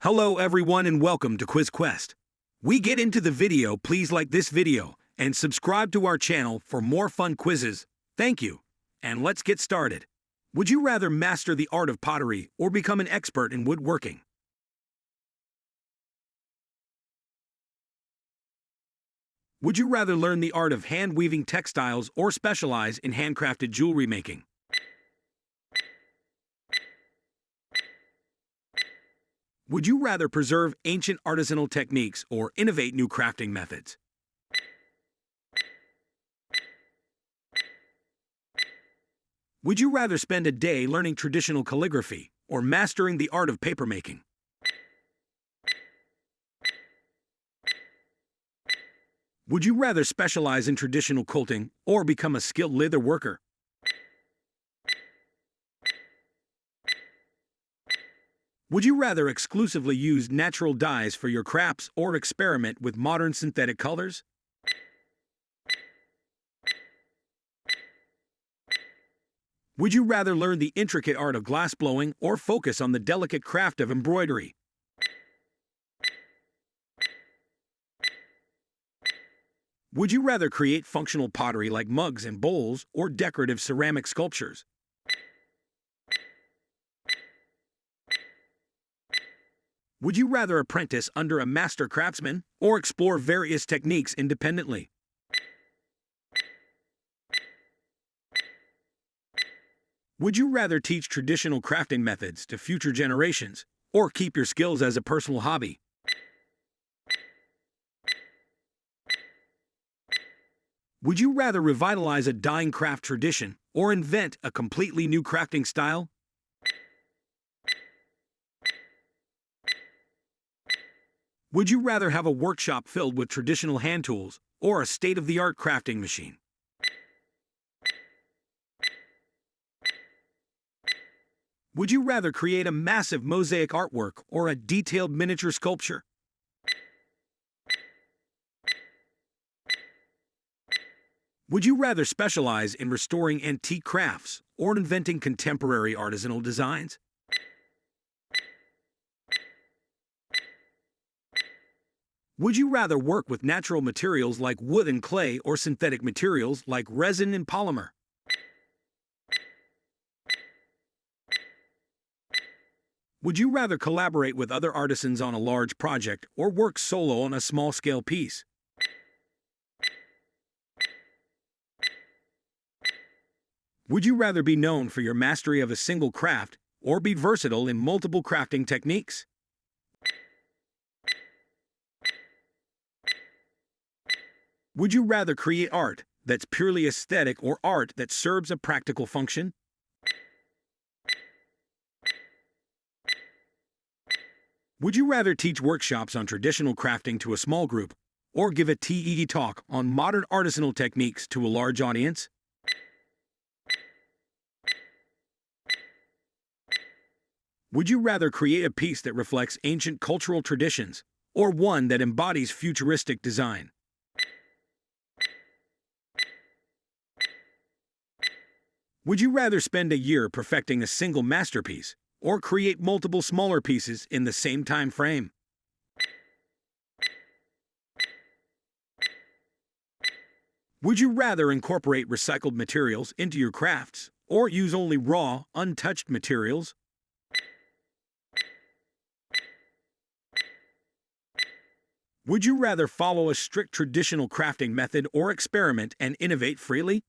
Hello everyone and welcome to Quiz Quest. We get into the video, please like this video and subscribe to our channel for more fun quizzes. Thank you. And let's get started. Would you rather master the art of pottery or become an expert in woodworking? Would you rather learn the art of hand weaving textiles or specialize in handcrafted jewelry making? Would you rather preserve ancient artisanal techniques or innovate new crafting methods? Would you rather spend a day learning traditional calligraphy or mastering the art of papermaking? Would you rather specialize in traditional quilting or become a skilled leather worker? Would you rather exclusively use natural dyes for your crafts or experiment with modern synthetic colors? Would you rather learn the intricate art of glassblowing or focus on the delicate craft of embroidery? Would you rather create functional pottery like mugs and bowls or decorative ceramic sculptures? Would you rather apprentice under a master craftsman or explore various techniques independently? Would you rather teach traditional crafting methods to future generations or keep your skills as a personal hobby? Would you rather revitalize a dying craft tradition or invent a completely new crafting style? Would you rather have a workshop filled with traditional hand tools or a state-of-the-art crafting machine? Would you rather create a massive mosaic artwork or a detailed miniature sculpture? Would you rather specialize in restoring antique crafts or inventing contemporary artisanal designs? Would you rather work with natural materials like wood and clay or synthetic materials like resin and polymer? Would you rather collaborate with other artisans on a large project or work solo on a small-scale piece? Would you rather be known for your mastery of a single craft or be versatile in multiple crafting techniques? Would you rather create art that's purely aesthetic or art that serves a practical function? Would you rather teach workshops on traditional crafting to a small group or give a TED talk on modern artisanal techniques to a large audience? Would you rather create a piece that reflects ancient cultural traditions or one that embodies futuristic design? Would you rather spend a year perfecting a single masterpiece or create multiple smaller pieces in the same time frame? Would you rather incorporate recycled materials into your crafts or use only raw, untouched materials? Would you rather follow a strict traditional crafting method or experiment and innovate freely?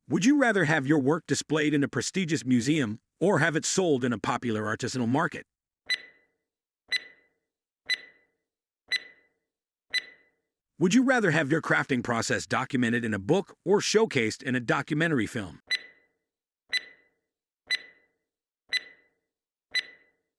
Would you rather have your work displayed in a prestigious museum or have it sold in a popular artisanal market? Would you rather have your crafting process documented in a book or showcased in a documentary film?